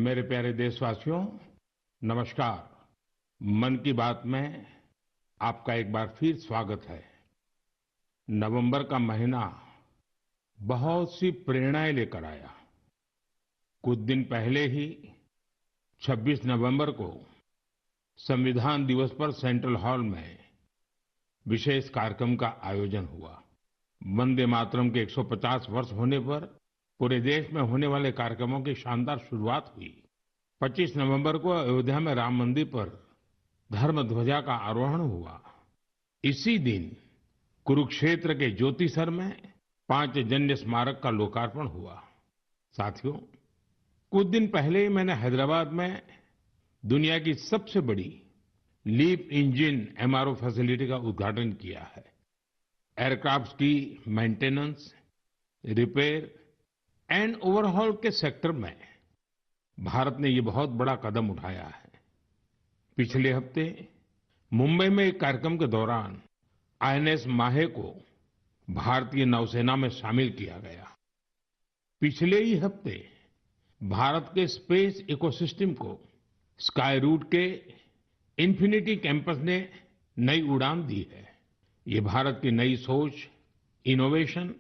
मेरे प्यारे देशवासियों, नमस्कार। मन की बात में आपका एक बार फिर स्वागत है। नवंबर का महीना बहुत सी प्रेरणाएं लेकर आया। कुछ दिन पहले ही 26 नवंबर को संविधान दिवस पर सेंट्रल हॉल में विशेष कार्यक्रम का आयोजन हुआ। वंदे मातरम के 150 वर्ष होने पर पूरे देश में होने वाले कार्यक्रमों की शानदार शुरुआत हुई। 25 नवंबर को अयोध्या में राम मंदिर पर धर्म ध्वजा का आरोहण हुआ। इसी दिन कुरुक्षेत्र के ज्योतिसर में पांचजन्य स्मारक का लोकार्पण हुआ। साथियों, कुछ दिन पहले ही मैंने हैदराबाद में दुनिया की सबसे बड़ी लीप इंजिन एमआरओ फैसिलिटी का उद्घाटन किया है। एयरक्राफ्ट्स की मेंटेनेंस, रिपेयर एंड ओवरहॉल के सेक्टर में भारत ने ये बहुत बड़ा कदम उठाया है। पिछले हफ्ते मुंबई में एक कार्यक्रम के दौरान आईएनएस माहे को भारतीय नौसेना में शामिल किया गया। पिछले ही हफ्ते भारत के स्पेस इकोसिस्टम को स्काई रूट के इंफिनिटी कैंपस ने नई उड़ान दी है। ये भारत की नई सोच, इनोवेशन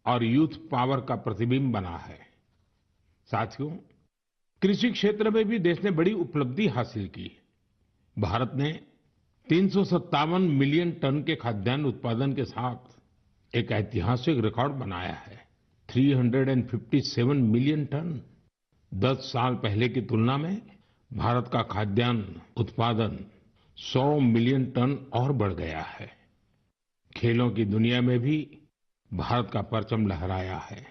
और यूथ पावर का प्रतिबिंब बना है। साथियों, कृषि क्षेत्र में भी देश ने बड़ी उपलब्धि हासिल की। भारत ने 357 मिलियन टन के खाद्यान्न उत्पादन के साथ एक ऐतिहासिक रिकॉर्ड बनाया है। 357 मिलियन टन। 10 साल पहले की तुलना में भारत का खाद्यान्न उत्पादन 100 मिलियन टन और बढ़ गया है। खेलों की दुनिया में भी भारत का परचम लहराया है।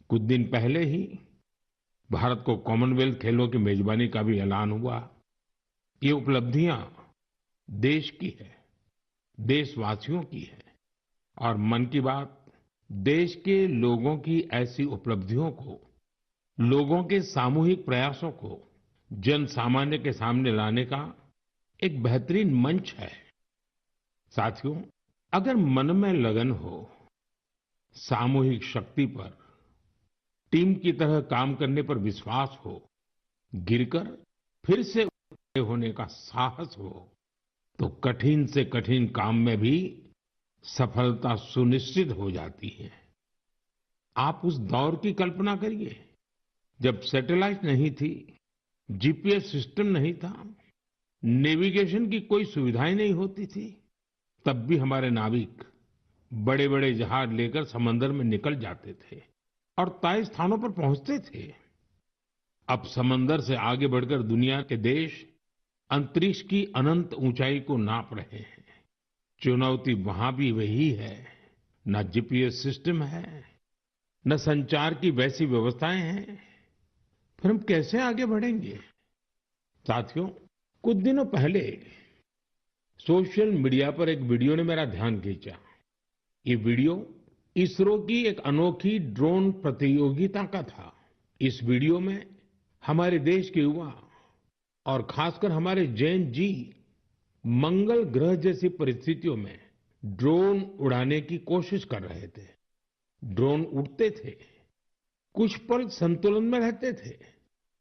कुछ दिन पहले ही भारत को कॉमनवेल्थ खेलों की मेजबानी का भी ऐलान हुआ। ये उपलब्धियां देश की है, देशवासियों की है। और मन की बात देश के लोगों की ऐसी उपलब्धियों को, लोगों के सामूहिक प्रयासों को जन सामान्य के सामने लाने का एक बेहतरीन मंच है। साथियों, अगर मन में लगन हो, सामूहिक शक्ति पर, टीम की तरह काम करने पर विश्वास हो, गिरकर फिर से खड़े होने का साहस हो, तो कठिन से कठिन काम में भी सफलता सुनिश्चित हो जाती है। आप उस दौर की कल्पना करिए जब सैटेलाइट नहीं थी, जीपीएस सिस्टम नहीं था, नेविगेशन की कोई सुविधाएं नहीं होती थी। तब भी हमारे नाविक बड़े बड़े जहाज लेकर समंदर में निकल जाते थे और तय स्थानों पर पहुंचते थे। अब समंदर से आगे बढ़कर दुनिया के देश अंतरिक्ष की अनंत ऊंचाई को नाप रहे हैं। चुनौती वहां भी वही है। न जीपीएस सिस्टम है, न संचार की वैसी व्यवस्थाएं हैं। फिर हम कैसे आगे बढ़ेंगे? साथियों, कुछ दिनों पहले सोशल मीडिया पर एक वीडियो ने मेरा ध्यान खींचा। ये वीडियो इसरो की एक अनोखी ड्रोन प्रतियोगिता का था। इस वीडियो में हमारे देश के युवा और खासकर हमारे जैन जी मंगल ग्रह जैसी परिस्थितियों में ड्रोन उड़ाने की कोशिश कर रहे थे। ड्रोन उड़ते थे, कुछ पल संतुलन में रहते थे,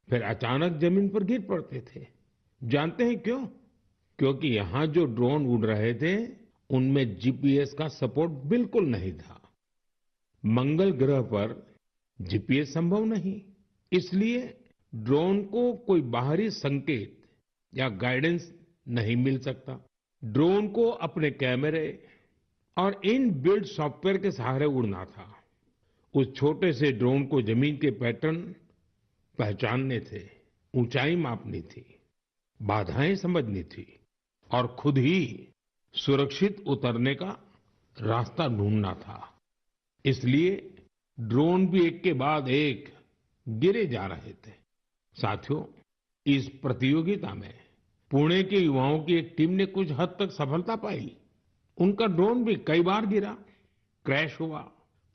फिर अचानक जमीन पर गिर पड़ते थे। जानते हैं क्यों? क्योंकि यहाँ जो ड्रोन उड़ रहे थे उनमें जीपीएस का सपोर्ट बिल्कुल नहीं था। मंगल ग्रह पर जीपीएस संभव नहीं, इसलिए ड्रोन को कोई बाहरी संकेत या गाइडेंस नहीं मिल सकता। ड्रोन को अपने कैमरे और इनबिल्ट सॉफ्टवेयर के सहारे उड़ना था। उस छोटे से ड्रोन को जमीन के पैटर्न पहचानने थे, ऊंचाई मापनी थी, बाधाएं समझनी थी और खुद ही सुरक्षित उतरने का रास्ता ढूंढना था। इसलिए ड्रोन भी एक के बाद एक गिरे जा रहे थे। साथियों, इस प्रतियोगिता में पुणे के युवाओं की एक टीम ने कुछ हद तक सफलता पाई। उनका ड्रोन भी कई बार गिरा, क्रैश हुआ,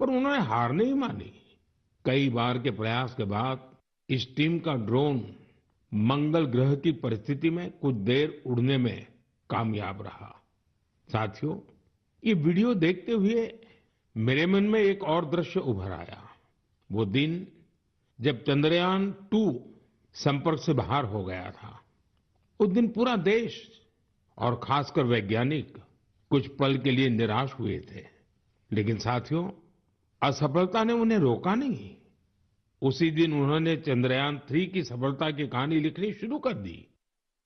पर उन्होंने हार नहीं मानी। कई बार के प्रयास के बाद इस टीम का ड्रोन मंगल ग्रह की परिस्थिति में कुछ देर उड़ने में कामयाब रहा। साथियों, ये वीडियो देखते हुए मेरे मन में एक और दृश्य उभर आया। वो दिन जब चंद्रयान 2 संपर्क से बाहर हो गया था। उस दिन पूरा देश और खासकर वैज्ञानिक कुछ पल के लिए निराश हुए थे। लेकिन साथियों, असफलता ने उन्हें रोका नहीं। उसी दिन उन्होंने चंद्रयान-3 की सफलता की कहानी लिखनी शुरू कर दी।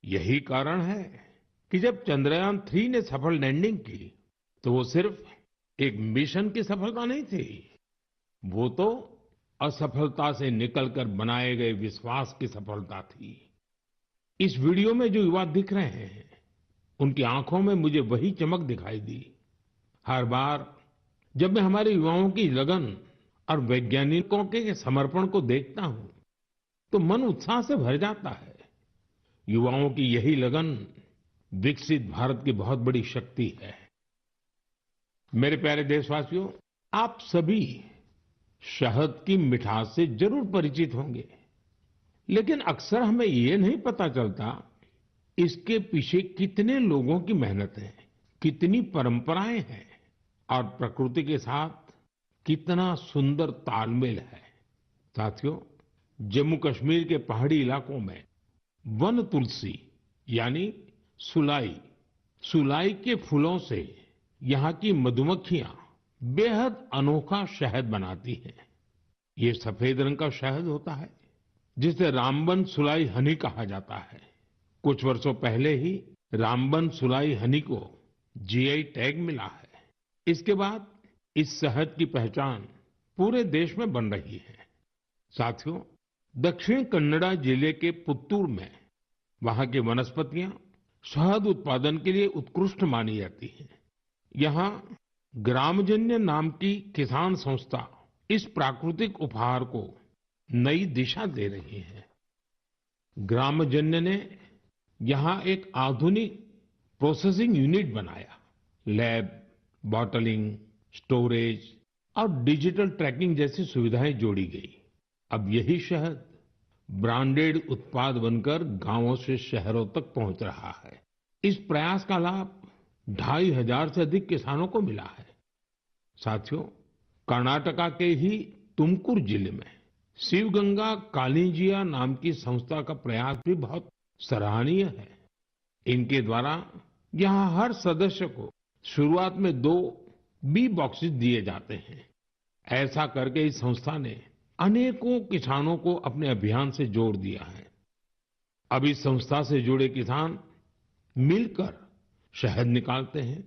यही कारण है कि जब चंद्रयान-3 ने सफल लैंडिंग की, तो वो सिर्फ एक मिशन की सफलता नहीं थी, वो तो असफलता से निकलकर बनाए गए विश्वास की सफलता थी। इस वीडियो में जो युवा दिख रहे हैं, उनकी आंखों में मुझे वही चमक दिखाई दी। हर बार जब मैं हमारे युवाओं की लगन और वैज्ञानिकों के समर्पण को देखता हूं, तो मन उत्साह से भर जाता है। युवाओं की यही लगन विकसित भारत की बहुत बड़ी शक्ति है। मेरे प्यारे देशवासियों, आप सभी शहद की मिठास से जरूर परिचित होंगे, लेकिन अक्सर हमें ये नहीं पता चलता इसके पीछे कितने लोगों की मेहनत है, कितनी परंपराएं हैं और प्रकृति के साथ कितना सुंदर तालमेल है। साथियों, जम्मू कश्मीर के पहाड़ी इलाकों में वन तुलसी यानी सुलाई सुलाई के फूलों से यहाँ की मधुमक्खियां बेहद अनोखा शहद बनाती हैं। ये सफेद रंग का शहद होता है, जिसे रामबन सुलाई हनी कहा जाता है। कुछ वर्षों पहले ही रामबन सुलाई हनी को जीआई टैग मिला है। इसके बाद इस शहद की पहचान पूरे देश में बन रही है। साथियों, दक्षिण कन्नड़ा जिले के पुत्तूर में वहां की वनस्पतियां शहद उत्पादन के लिए उत्कृष्ट मानी जाती हैं। यहाँ ग्रामजन्य नाम की किसान संस्था इस प्राकृतिक उपहार को नई दिशा दे रही है। ग्रामजन्य ने यहाँ एक आधुनिक प्रोसेसिंग यूनिट बनाया। लैब, बॉटलिंग, स्टोरेज और डिजिटल ट्रैकिंग जैसी सुविधाएं जोड़ी गई। अब यही शहद ब्रांडेड उत्पाद बनकर गांवों से शहरों तक पहुंच रहा है। इस प्रयास का लाभ 2500 से अधिक किसानों को मिला है। साथियों, कर्नाटका के ही तुमकुर जिले में शिवगंगा कालिंजिया नाम की संस्था का प्रयास भी बहुत सराहनीय है। इनके द्वारा यहाँ हर सदस्य को शुरुआत में 2 बी बॉक्सेस दिए जाते हैं। ऐसा करके इस संस्था ने अनेकों किसानों को अपने अभियान से जोड़ दिया है। अब इस संस्था से जुड़े किसान मिलकर शहद निकालते हैं,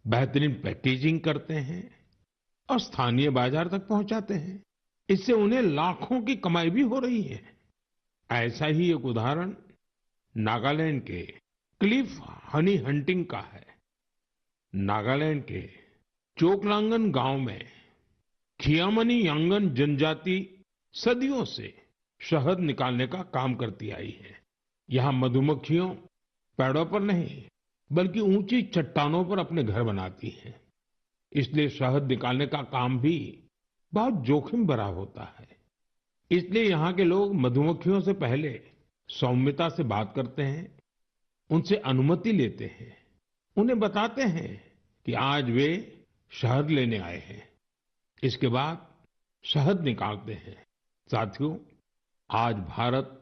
बेहतरीन पैकेजिंग करते हैं और स्थानीय बाजार तक पहुंचाते हैं। इससे उन्हें लाखों की कमाई भी हो रही है। ऐसा ही एक उदाहरण नागालैंड के क्लिफ हनी हंटिंग का है। नागालैंड के चोकलांगन गांव में खियामनी यांगन जनजाति सदियों से शहद निकालने का काम करती आई है। यहाँ मधुमक्खियों पेड़ों पर नहीं, बल्कि ऊंची चट्टानों पर अपने घर बनाती हैं। इसलिए शहद निकालने का काम भी बहुत जोखिम भरा होता है। इसलिए यहाँ के लोग मधुमक्खियों से पहले सौम्यता से बात करते हैं, उनसे अनुमति लेते हैं, उन्हें बताते हैं कि आज वे शहद लेने आए हैं। इसके बाद शहद निकालते हैं। साथियों, आज भारत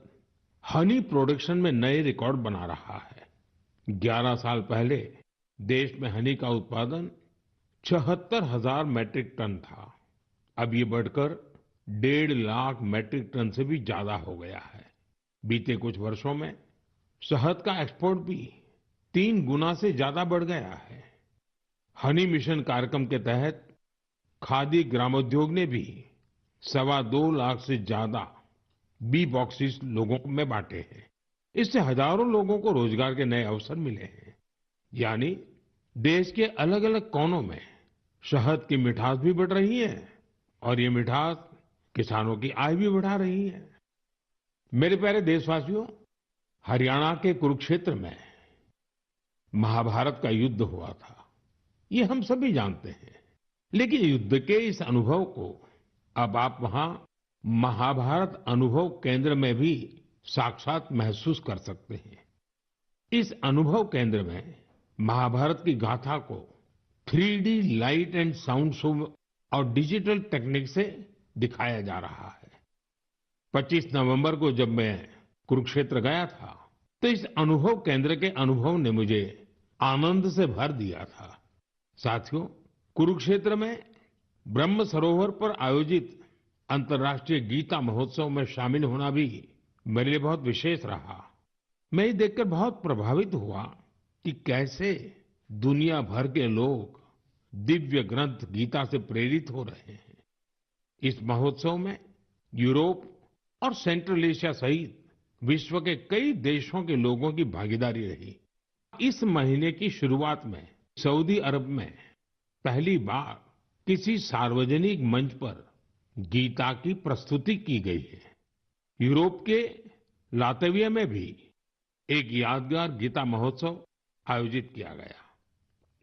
हनी प्रोडक्शन में नए रिकॉर्ड बना रहा है। 11 साल पहले देश में हनी का उत्पादन 76,000 मैट्रिक टन था। अब ये बढ़कर 1.5 लाख मैट्रिक टन से भी ज्यादा हो गया है। बीते कुछ वर्षों में शहद का एक्सपोर्ट भी 3 गुना से ज्यादा बढ़ गया है। हनी मिशन कार्यक्रम के तहत खादी ग्रामोद्योग ने भी 2.25 लाख से ज्यादा बी बॉक्सेस लोगों में बांटे हैं। इससे हजारों लोगों को रोजगार के नए अवसर मिले हैं। यानी देश के अलग अलग कोनों में शहद की मिठास भी बढ़ रही है और ये मिठास किसानों की आय भी बढ़ा रही है। मेरे प्यारे देशवासियों, हरियाणा के कुरुक्षेत्र में महाभारत का युद्ध हुआ था, ये हम सभी जानते हैं। लेकिन युद्ध के इस अनुभव को अब आप वहां महाभारत अनुभव केंद्र में भी साक्षात महसूस कर सकते हैं। इस अनुभव केंद्र में महाभारत की गाथा को 3D light and sound show और डिजिटल टेक्निक से दिखाया जा रहा है। 25 नवंबर को जब मैं कुरुक्षेत्र गया था तो इस अनुभव केंद्र के अनुभव ने मुझे आनंद से भर दिया था। साथियों, कुरुक्षेत्र में ब्रह्म सरोवर पर आयोजित अंतर्राष्ट्रीय गीता महोत्सव में शामिल होना भी मेरे लिए बहुत विशेष रहा। मैं ये देखकर बहुत प्रभावित हुआ कि कैसे दुनिया भर के लोग दिव्य ग्रंथ गीता से प्रेरित हो रहे हैं। इस महोत्सव में यूरोप और सेंट्रल एशिया सहित विश्व के कई देशों के लोगों की भागीदारी रही। इस महीने की शुरुआत में सऊदी अरब में पहली बार किसी सार्वजनिक मंच पर गीता की प्रस्तुति की गई है। यूरोप के लातविया में भी एक यादगार गीता महोत्सव आयोजित किया गया।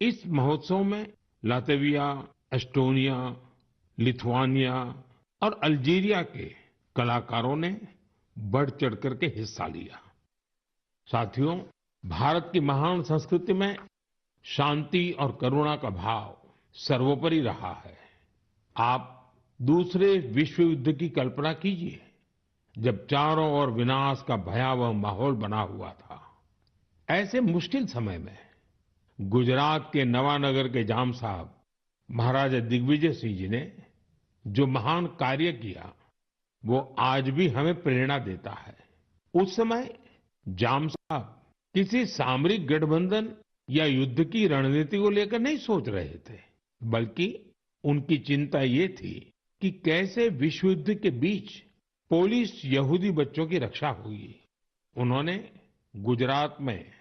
इस महोत्सव में लातविया, एस्टोनिया, लिथुआनिया और अल्जीरिया के कलाकारों ने बढ़ चढ़ करके हिस्सा लिया। साथियों, भारत की महान संस्कृति में शांति और करुणा का भाव सर्वोपरि रहा है। आप दूसरे विश्व युद्ध की कल्पना कीजिए, जब चारों ओर विनाश का भयावह माहौल बना हुआ था। ऐसे मुश्किल समय में गुजरात के नवानगर के जाम साहब महाराजा दिग्विजय सिंह जी ने जो महान कार्य किया, वो आज भी हमें प्रेरणा देता है। उस समय जाम साहब किसी सामरिक गठबंधन या युद्ध की रणनीति को लेकर नहीं सोच रहे थे, बल्कि उनकी चिंता ये थी कि कैसे विश्व युद्ध के बीच पोलिश यहूदी बच्चों की रक्षा होगी। उन्होंने गुजरात में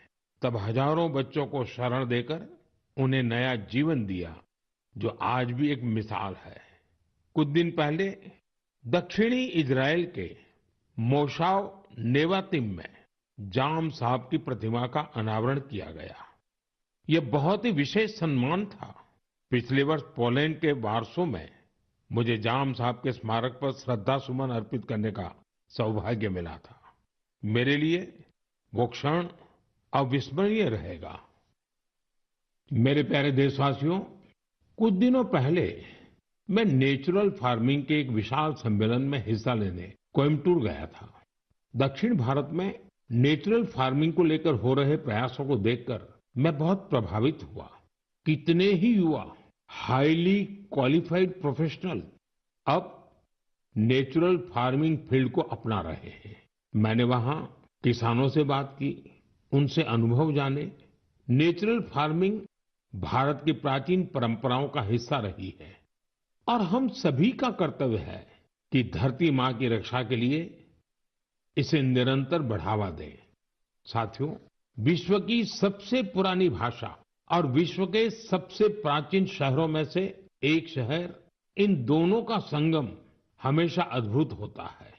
तब हजारों बच्चों को शरण देकर उन्हें नया जीवन दिया, जो आज भी एक मिसाल है। कुछ दिन पहले दक्षिणी इजराइल के मोशाव नेवातिम में जाम साहब की प्रतिमा का अनावरण किया गया। यह बहुत ही विशेष सम्मान था। पिछले वर्ष पोलैंड के वार्सो में मुझे जाम साहब के स्मारक पर श्रद्धा सुमन अर्पित करने का सौभाग्य मिला था। मेरे लिए वो क्षण अविस्मरणीय रहेगा। मेरे प्यारे देशवासियों, कुछ दिनों पहले मैं नेचुरल फार्मिंग के एक विशाल सम्मेलन में हिस्सा लेने कोयम्बटूर गया था। दक्षिण भारत में नेचुरल फार्मिंग को लेकर हो रहे प्रयासों को देखकर मैं बहुत प्रभावित हुआ। कितने ही युवा हाईली क्वालिफाइड प्रोफेशनल अब नेचुरल फार्मिंग फील्ड को अपना रहे हैं। मैंने वहां किसानों से बात की, उनसे अनुभव जाने। नेचुरल फार्मिंग भारत की प्राचीन परंपराओं का हिस्सा रही है और हम सभी का कर्तव्य है कि धरती माँ की रक्षा के लिए इसे निरंतर बढ़ावा दें। साथियों, विश्व की सबसे पुरानी भाषा और विश्व के सबसे प्राचीन शहरों में से एक शहर, इन दोनों का संगम हमेशा अद्भुत होता है।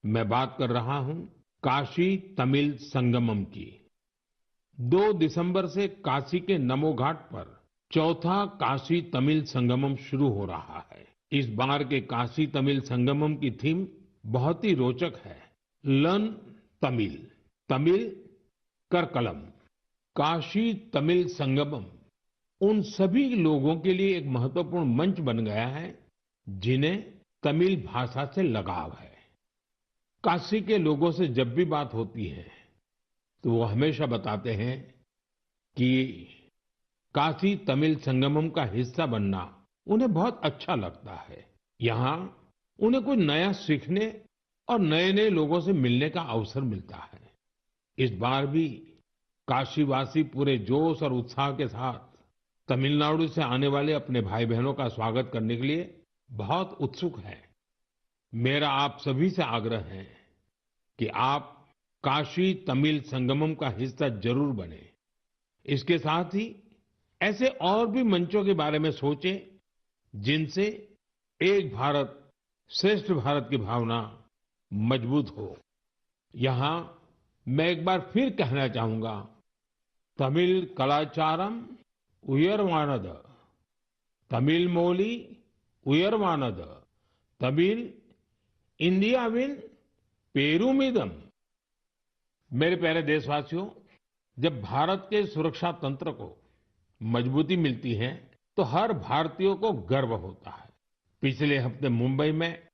मैं बात कर रहा हूं काशी तमिल संगमम की। 2 दिसंबर से काशी के नमो घाट पर चौथा काशी तमिल संगमम शुरू हो रहा है। इस बार के काशी तमिल संगमम की थीम बहुत ही रोचक है। लर्न तमिल, तमिल कर कलम। काशी तमिल संगमम उन सभी लोगों के लिए एक महत्वपूर्ण मंच बन गया है जिन्हें तमिल भाषा से लगाव है। काशी के लोगों से जब भी बात होती है तो वो हमेशा बताते हैं कि काशी तमिल संगमम का हिस्सा बनना उन्हें बहुत अच्छा लगता है। यहाँ उन्हें कुछ नया सीखने और नए नए लोगों से मिलने का अवसर मिलता है। इस बार भी काशीवासी पूरे जोश और उत्साह के साथ तमिलनाडु से आने वाले अपने भाई बहनों का स्वागत करने के लिए बहुत उत्सुक हैं। मेरा आप सभी से आग्रह है कि आप काशी तमिल संगमम का हिस्सा जरूर बने। इसके साथ ही ऐसे और भी मंचों के बारे में सोचें जिनसे एक भारत श्रेष्ठ भारत की भावना मजबूत हो। यहाँ मैं एक बार फिर कहना चाहूंगा, तमिल कलाचारम उयर्वानद, तमिल मोली उयर्वानद, तमिल इंडियाविन पेरुमिदम। मेरे प्यारे देशवासियों, जब भारत के सुरक्षा तंत्र को मजबूती मिलती है तो हर भारतीय को गर्व होता है। पिछले हफ्ते मुंबई में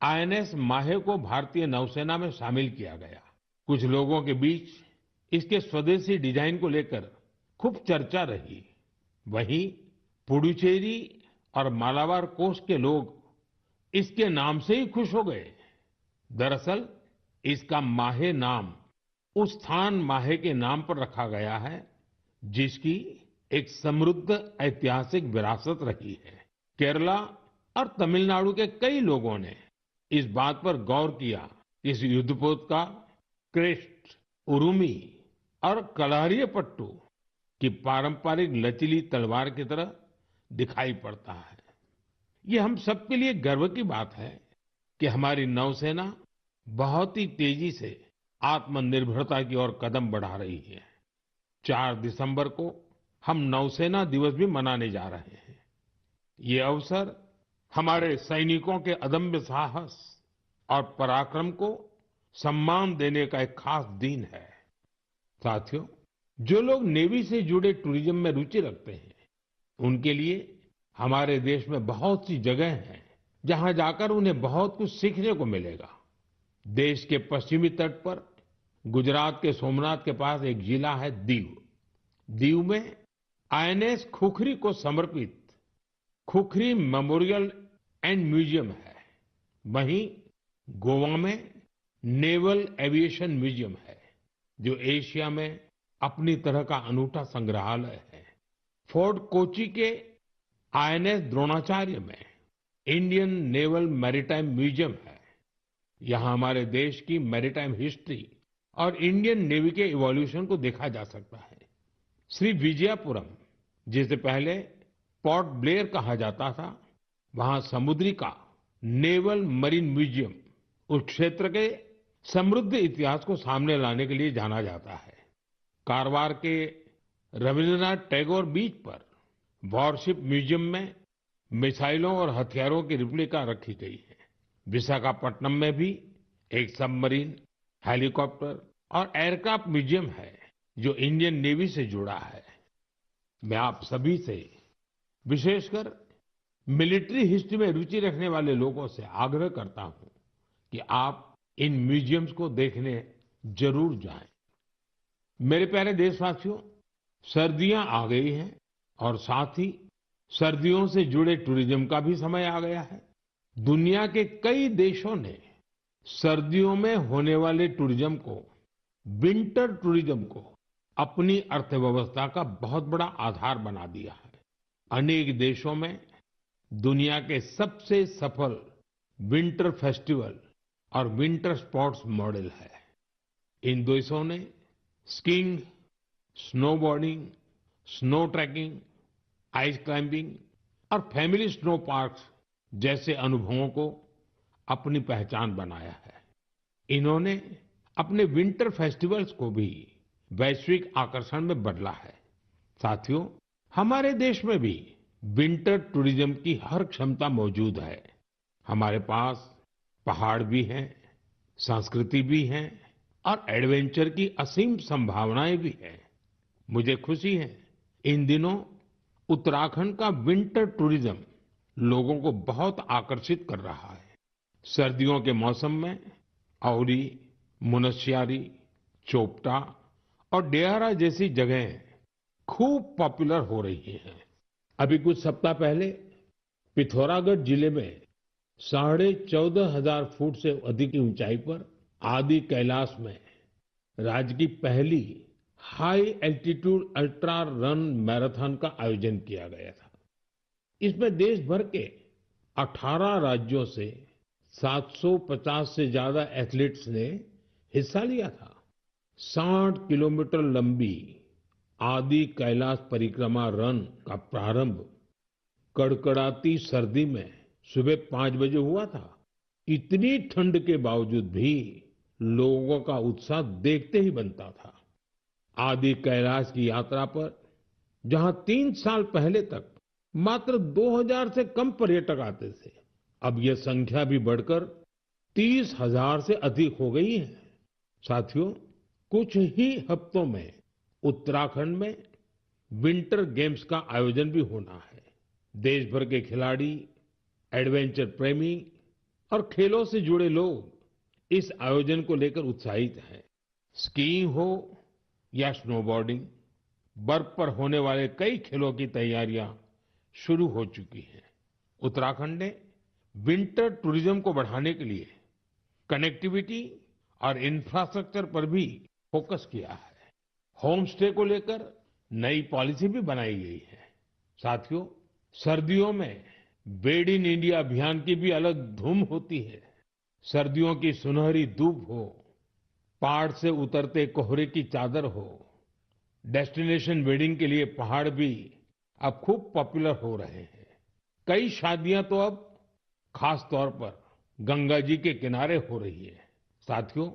आईएनएस माहे को भारतीय नौसेना में शामिल किया गया। कुछ लोगों के बीच इसके स्वदेशी डिजाइन को लेकर खूब चर्चा रही। वहीं पुडुचेरी और मालाबार कोस्ट के लोग इसके नाम से ही खुश हो गए। दरअसल इसका माहे नाम उस स्थान माहे के नाम पर रखा गया है जिसकी एक समृद्ध ऐतिहासिक विरासत रही है। केरला और तमिलनाडु के कई लोगों ने इस बात पर गौर किया कि इस युद्धपोत का क्रेस्ट, उरुमी और कलारियापट्टू की पारंपरिक लचीली तलवार की तरह दिखाई पड़ता है। ये हम सबके लिए गर्व की बात है कि हमारी नौसेना बहुत ही तेजी से आत्मनिर्भरता की ओर कदम बढ़ा रही है। 4 दिसंबर को हम नौसेना दिवस भी मनाने जा रहे हैं। ये अवसर हमारे सैनिकों के अदम्य साहस और पराक्रम को सम्मान देने का एक खास दिन है। साथियों, जो लोग नेवी से जुड़े टूरिज्म में रुचि रखते हैं, उनके लिए हमारे देश में बहुत सी जगह हैं जहां जाकर उन्हें बहुत कुछ सीखने को मिलेगा। देश के पश्चिमी तट पर गुजरात के सोमनाथ के पास एक जिला है दीव। दीव में आईएनएस खुखरी को समर्पित खुखरी मेमोरियल एंड म्यूजियम है। वहीं गोवा में नेवल एविएशन म्यूजियम है जो एशिया में अपनी तरह का अनूठा संग्रहालय है। फोर्ट कोच्चि के आईएनएस द्रोणाचार्य में इंडियन नेवल मैरीटाइम म्यूजियम है। यहाँ हमारे देश की मैरीटाइम हिस्ट्री और इंडियन नेवी के इवोल्यूशन को देखा जा सकता है। श्री विजयपुरम, जिसे पहले पोर्ट ब्लेयर कहा जाता था, वहाँ समुद्री का नेवल मरीन म्यूजियम उस क्षेत्र के समृद्ध इतिहास को सामने लाने के लिए जाना जाता है। कारवार के रविंद्रनाथ टैगोर बीच पर वॉरशिप म्यूजियम में मिसाइलों और हथियारों की रिप्लिका रखी गई है। विशाखापट्टनम में भी एक सबमरीन, हेलीकॉप्टर और एयरक्राफ्ट म्यूजियम है जो इंडियन नेवी से जुड़ा है। मैं आप सभी से, विशेषकर मिलिट्री हिस्ट्री में रुचि रखने वाले लोगों से आग्रह करता हूं कि आप इन म्यूजियम्स को देखने जरूर जाएं। मेरे प्यारे देशवासियों, सर्दियां आ गई हैं और साथ ही सर्दियों से जुड़े टूरिज्म का भी समय आ गया है। दुनिया के कई देशों ने सर्दियों में होने वाले टूरिज्म को, विंटर टूरिज्म को अपनी अर्थव्यवस्था का बहुत बड़ा आधार बना दिया है। अनेक देशों में दुनिया के सबसे सफल विंटर फेस्टिवल और विंटर स्पोर्ट्स मॉडल है। इन देशों ने skiing, snowboarding, snow trekking, ice climbing और फैमिली स्नो पार्क्स जैसे अनुभवों को अपनी पहचान बनाया है। इन्होंने अपने विंटर फेस्टिवल्स को भी वैश्विक आकर्षण में बदला है। साथियों, हमारे देश में भी विंटर टूरिज्म की हर क्षमता मौजूद है। हमारे पास पहाड़ भी हैं, संस्कृति भी है और एडवेंचर की असीम संभावनाएं भी हैं। मुझे खुशी है, इन दिनों उत्तराखंड का विंटर टूरिज्म लोगों को बहुत आकर्षित कर रहा है। सर्दियों के मौसम में औली, मुनस्यारी, चोपटा और डेहरा जैसी जगहें खूब पॉपुलर हो रही हैं। अभी कुछ सप्ताह पहले पिथौरागढ़ जिले में 14,500 फुट से अधिक की ऊंचाई पर आदि कैलाश में राज्य की पहली high altitude ultra run marathon का आयोजन किया गया था। इसमें देश भर के 18 राज्यों से 750 से ज्यादा एथलीट्स ने हिस्सा लिया था। 60 किलोमीटर लंबी आदि कैलाश परिक्रमा रन का प्रारंभ कड़कड़ाती सर्दी में सुबह 5 बजे हुआ था। इतनी ठंड के बावजूद भी लोगों का उत्साह देखते ही बनता था। आदि कैलाश की यात्रा पर जहां 3 साल पहले तक मात्र 2000 से कम पर्यटक आते थे, अब यह संख्या भी बढ़कर 30,000 से अधिक हो गई है। साथियों, कुछ ही हफ्तों में उत्तराखंड में विंटर गेम्स का आयोजन भी होना है। देश भर के खिलाड़ी, एडवेंचर प्रेमी और खेलों से जुड़े लोग इस आयोजन को लेकर उत्साहित हैं। स्कीइंग हो या स्नोबोर्डिंग, बर्फ पर होने वाले कई खेलों की तैयारियां शुरू हो चुकी हैं। उत्तराखंड ने विंटर टूरिज्म को बढ़ाने के लिए कनेक्टिविटी और इंफ्रास्ट्रक्चर पर भी फोकस किया है। होम स्टे को लेकर नई पॉलिसी भी बनाई गई है। साथियों, सर्दियों में बेड इन इंडिया अभियान की भी अलग धूम होती है। सर्दियों की सुनहरी धूप हो, पहाड़ से उतरते कोहरे की चादर हो, डेस्टिनेशन वेडिंग के लिए पहाड़ भी अब खूब पॉपुलर हो रहे हैं। कई शादियां तो अब खास तौर पर गंगा जी के किनारे हो रही है। साथियों,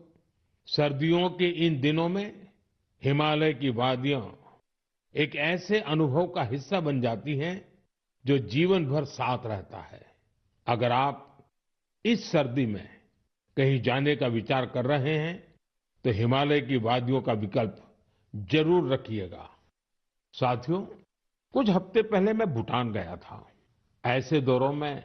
सर्दियों के इन दिनों में हिमालय की वादियां एक ऐसे अनुभव का हिस्सा बन जाती हैं जो जीवन भर साथ रहता है। अगर आप इस सर्दी में कहीं जाने का विचार कर रहे हैं तो हिमालय की वादियों का विकल्प जरूर रखिएगा। साथियों, कुछ हफ्ते पहले मैं भूटान गया था। ऐसे दौरों में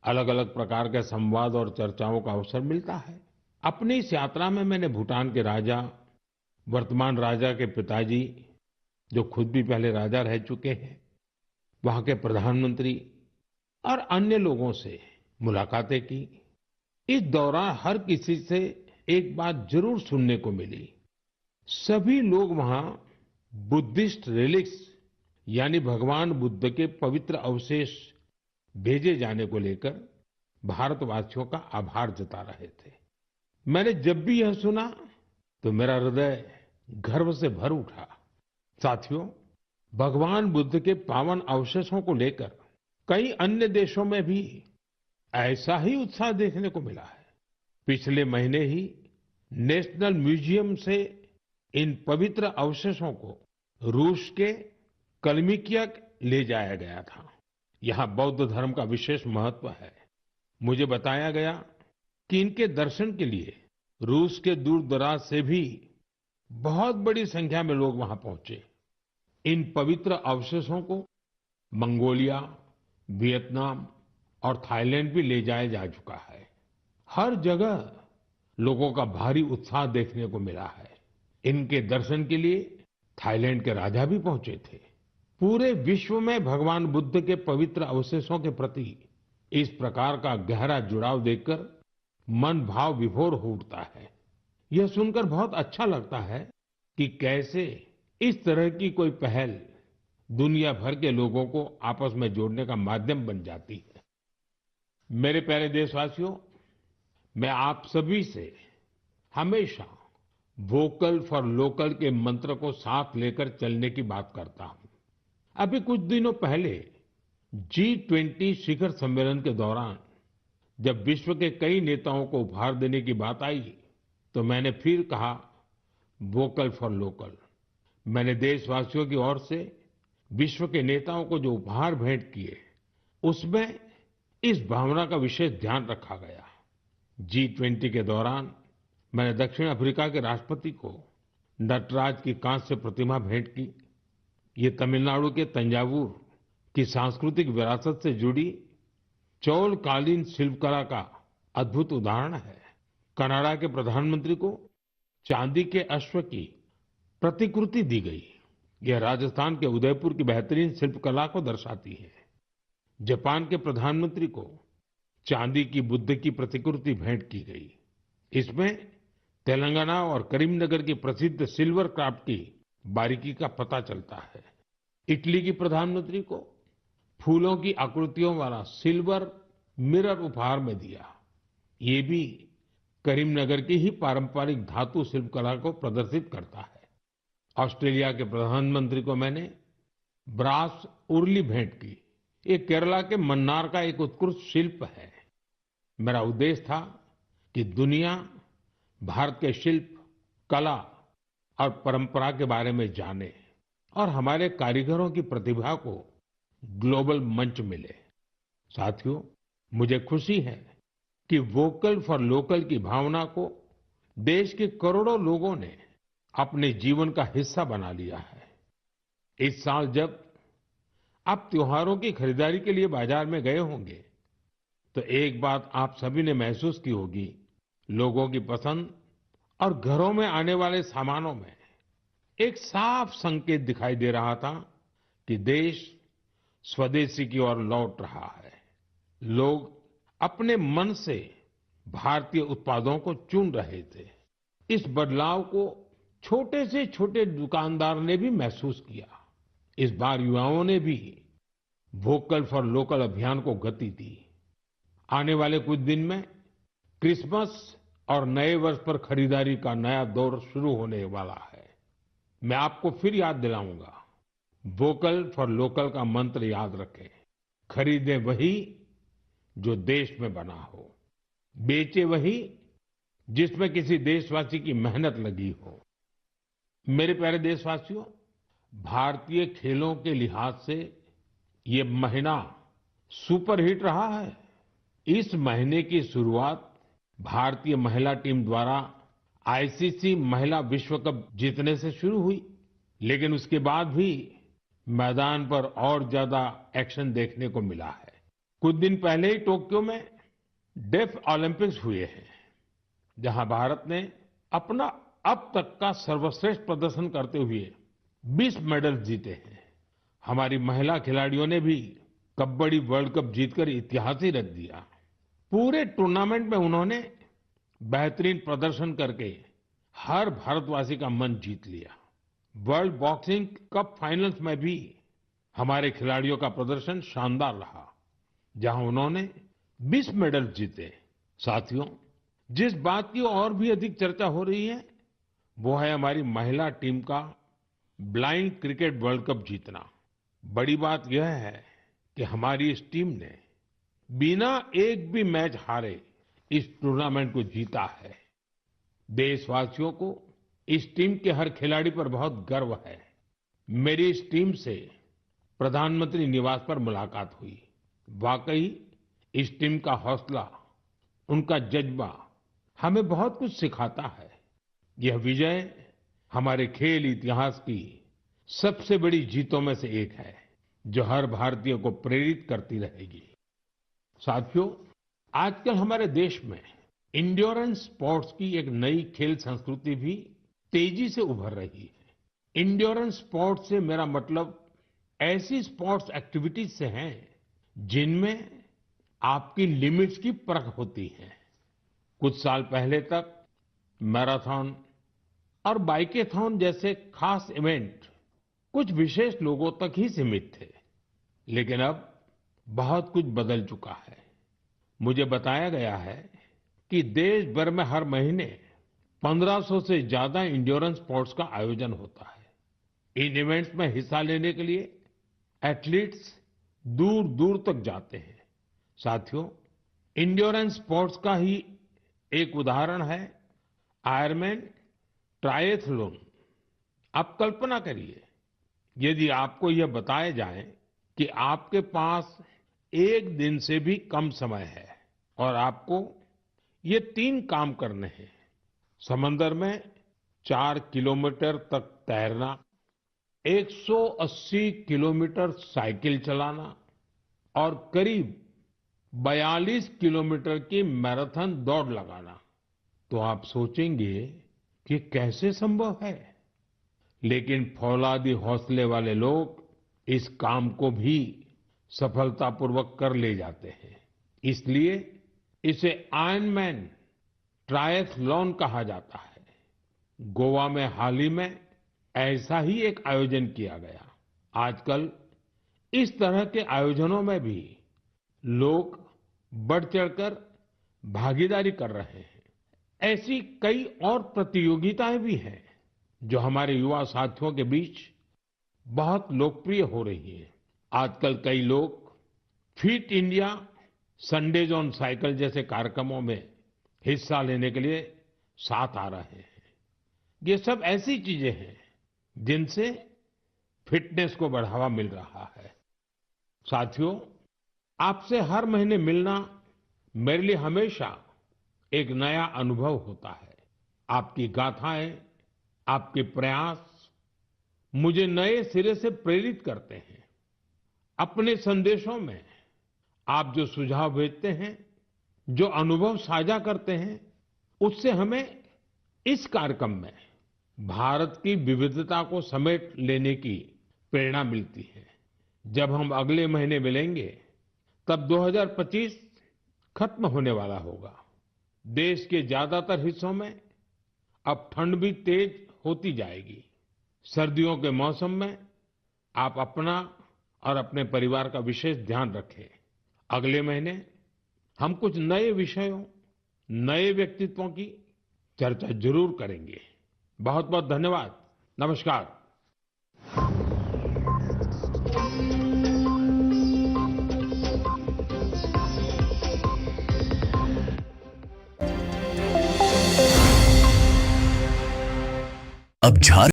अलग अलग प्रकार के संवाद और चर्चाओं का अवसर मिलता है। अपनी इस यात्रा में मैंने भूटान के राजा, वर्तमान राजा के पिताजी, जो खुद भी पहले राजा रह चुके हैं, वहां के प्रधानमंत्री और अन्य लोगों से मुलाकातें की। इस दौरान हर किसी से एक बात जरूर सुनने को मिली। सभी लोग वहां बुद्धिस्ट रिलिक्स यानी भगवान बुद्ध के पवित्र अवशेष भेजे जाने को लेकर भारतवासियों का आभार जता रहे थे। मैंने जब भी यह सुना तो मेरा हृदय गर्व से भर उठा। साथियों, भगवान बुद्ध के पावन अवशेषों को लेकर कई अन्य देशों में भी ऐसा ही उत्साह देखने को मिला है। पिछले महीने ही नेशनल म्यूजियम से इन पवित्र अवशेषों को रूस के कलमिकिया ले जाया गया था। यहाँ बौद्ध धर्म का विशेष महत्व है। मुझे बताया गया कि इनके दर्शन के लिए रूस के दूर दराज से भी बहुत बड़ी संख्या में लोग वहां पहुंचे। इन पवित्र अवशेषों को मंगोलिया, वियतनाम और थाईलैंड भी ले जाया जा चुका है। हर जगह लोगों का भारी उत्साह देखने को मिला है। इनके दर्शन के लिए थाईलैंड के राजा भी पहुंचे थे। पूरे विश्व में भगवान बुद्ध के पवित्र अवशेषों के प्रति इस प्रकार का गहरा जुड़ाव देखकर मन भाव विभोर हो उठता है। यह सुनकर बहुत अच्छा लगता है कि कैसे इस तरह की कोई पहल दुनिया भर के लोगों को आपस में जोड़ने का माध्यम बन जाती है। मेरे प्यारे देशवासियों, मैं आप सभी से हमेशा वोकल फॉर लोकल के मंत्र को साथ लेकर चलने की बात करता हूं। अभी कुछ दिनों पहले G20 शिखर सम्मेलन के दौरान जब विश्व के कई नेताओं को उपहार देने की बात आई तो मैंने फिर कहा, वोकल फॉर लोकल। मैंने देशवासियों की ओर से विश्व के नेताओं को जो उपहार भेंट किए उसमें इस भावना का विशेष ध्यान रखा गया। G20 के दौरान मैंने दक्षिण अफ्रीका के राष्ट्रपति को नटराज की कांस्य प्रतिमा भेंट की। ये तमिलनाडु के तंजावुर की सांस्कृतिक विरासत से जुड़ी चौलकालीन शिल्पकला का अद्भुत उदाहरण है। कनाडा के प्रधानमंत्री को चांदी के अश्व की प्रतिकृति दी गई। यह राजस्थान के उदयपुर की बेहतरीन शिल्पकला को दर्शाती है। जापान के प्रधानमंत्री को चांदी की बुद्ध की प्रतिकृति भेंट की गई। इसमें तेलंगाना और करीमनगर की प्रसिद्ध सिल्वर क्राफ्ट की बारीकी का पता चलता है। इटली की प्रधानमंत्री को फूलों की आकृतियों वाला सिल्वर मिरर उपहार में दिया। ये भी करीमनगर की ही पारंपरिक धातु शिल्पकला को प्रदर्शित करता है। ऑस्ट्रेलिया के प्रधानमंत्री को मैंने ब्रास उर्ली भेंट की। ये केरला के मन्नार का एक उत्कृष्ट शिल्प है। मेरा उद्देश्य था कि दुनिया भारत के शिल्प, कला और परंपरा के बारे में जाने और हमारे कारीगरों की प्रतिभा को ग्लोबल मंच मिले। साथियों, मुझे खुशी है कि वोकल फॉर लोकल की भावना को देश के करोड़ों लोगों ने अपने जीवन का हिस्सा बना लिया है। इस साल जब आप त्योहारों की खरीदारी के लिए बाजार में गए होंगे तो एक बात आप सभी ने महसूस की होगी, लोगों की पसंद और घरों में आने वाले सामानों में एक साफ संकेत दिखाई दे रहा था कि देश स्वदेशी की ओर लौट रहा है। लोग अपने मन से भारतीय उत्पादों को चुन रहे थे। इस बदलाव को छोटे से छोटे दुकानदार ने भी महसूस किया। इस बार युवाओं ने भी वोकल फॉर लोकल अभियान को गति दी। आने वाले कुछ दिन में क्रिसमस और नए वर्ष पर खरीदारी का नया दौर शुरू होने वाला है। मैं आपको फिर याद दिलाऊंगा, वोकल फॉर लोकल का मंत्र याद रखें। खरीदें वही जो देश में बना हो, बेचे वही जिसमें किसी देशवासी की मेहनत लगी हो। मेरे प्यारे देशवासियों, भारतीय खेलों के लिहाज से ये महीना सुपरहिट रहा है। इस महीने की शुरुआत भारतीय महिला टीम द्वारा आईसीसी महिला विश्व कप जीतने से शुरू हुई, लेकिन उसके बाद भी मैदान पर और ज्यादा एक्शन देखने को मिला है। कुछ दिन पहले ही टोक्यो में डेफ ओलंपिक्स हुए हैं, जहां भारत ने अपना अब तक का सर्वश्रेष्ठ प्रदर्शन करते हुए 20 मेडल जीते हैं। हमारी महिला खिलाड़ियों ने भी कबड्डी वर्ल्ड कप जीतकर इतिहास ही रच दिया। पूरे टूर्नामेंट में उन्होंने बेहतरीन प्रदर्शन करके हर भारतवासी का मन जीत लिया। वर्ल्ड बॉक्सिंग कप फाइनल्स में भी हमारे खिलाड़ियों का प्रदर्शन शानदार रहा, जहां उन्होंने 20 मेडल जीते। साथियों, जिस बात की और भी अधिक चर्चा हो रही है, वो है हमारी महिला टीम का ब्लाइंड क्रिकेट वर्ल्ड कप जीतना। बड़ी बात यह है कि हमारी इस टीम ने बिना एक भी मैच हारे इस टूर्नामेंट को जीता है। देशवासियों को इस टीम के हर खिलाड़ी पर बहुत गर्व है। मेरी इस टीम से प्रधानमंत्री निवास पर मुलाकात हुई। वाकई इस टीम का हौसला, उनका जज्बा हमें बहुत कुछ सिखाता है। यह विजय हमारे खेल इतिहास की सबसे बड़ी जीतों में से एक है, जो हर भारतीय को प्रेरित करती रहेगी। साथियों, आजकल हमारे देश में एंड्योरेंस स्पोर्ट्स की एक नई खेल संस्कृति भी तेजी से उभर रही है। एंड्योरेंस स्पोर्ट्स से मेरा मतलब ऐसी स्पोर्ट्स एक्टिविटीज से है जिनमें आपकी लिमिट्स की परख होती है। कुछ साल पहले तक मैराथन और बाइकेथॉन जैसे खास इवेंट कुछ विशेष लोगों तक ही सीमित थे, लेकिन अब बहुत कुछ बदल चुका है। मुझे बताया गया है कि देश भर में हर महीने 1500 से ज्यादा एंड्योरेंस स्पोर्ट्स का आयोजन होता है। इन इवेंट्स में हिस्सा लेने के लिए एथलीट्स दूर दूर तक जाते हैं। साथियों, एंड्योरेंस स्पोर्ट्स का ही एक उदाहरण है आयरमैन ट्रायथलॉन। आप कल्पना करिए, यदि आपको यह बताया जाए कि आपके पास एक दिन से भी कम समय है और आपको ये 3 काम करने हैं: समंदर में 4 किलोमीटर तक तैरना, 180 किलोमीटर साइकिल चलाना और करीब 42 किलोमीटर की मैराथन दौड़ लगाना, तो आप सोचेंगे कि कैसे संभव है। लेकिन फौलादी हौसले वाले लोग इस काम को भी सफलतापूर्वक कर ले जाते हैं। इसलिए इसे आयरनमैन ट्रायथलॉन कहा जाता है। गोवा में हाल ही में ऐसा ही एक आयोजन किया गया। आजकल इस तरह के आयोजनों में भी लोग बढ़ चढ़कर भागीदारी कर रहे हैं। ऐसी कई और प्रतियोगिताएं भी हैं जो हमारे युवा साथियों के बीच बहुत लोकप्रिय हो रही है। आजकल कई लोग fit India Sundays on cycle जैसे कार्यक्रमों में हिस्सा लेने के लिए साथ आ रहे हैं। ये सब ऐसी चीजें हैं जिनसे फिटनेस को बढ़ावा मिल रहा है। साथियों, आपसे हर महीने मिलना मेरे लिए हमेशा एक नया अनुभव होता है। आपकी गाथाएं, आपके प्रयास मुझे नए सिरे से प्रेरित करते हैं। अपने संदेशों में आप जो सुझाव भेजते हैं, जो अनुभव साझा करते हैं, उससे हमें इस कार्यक्रम में भारत की विविधता को समेट लेने की प्रेरणा मिलती है। जब हम अगले महीने मिलेंगे तब 2025 खत्म होने वाला होगा। देश के ज्यादातर हिस्सों में अब ठंड भी तेज होती जाएगी। सर्दियों के मौसम में आप अपना और अपने परिवार का विशेष ध्यान रखें। अगले महीने हम कुछ नए विषयों, नए व्यक्तित्वों की चर्चा जरूर करेंगे। बहुत बहुत धन्यवाद। नमस्कार। अब झारखंड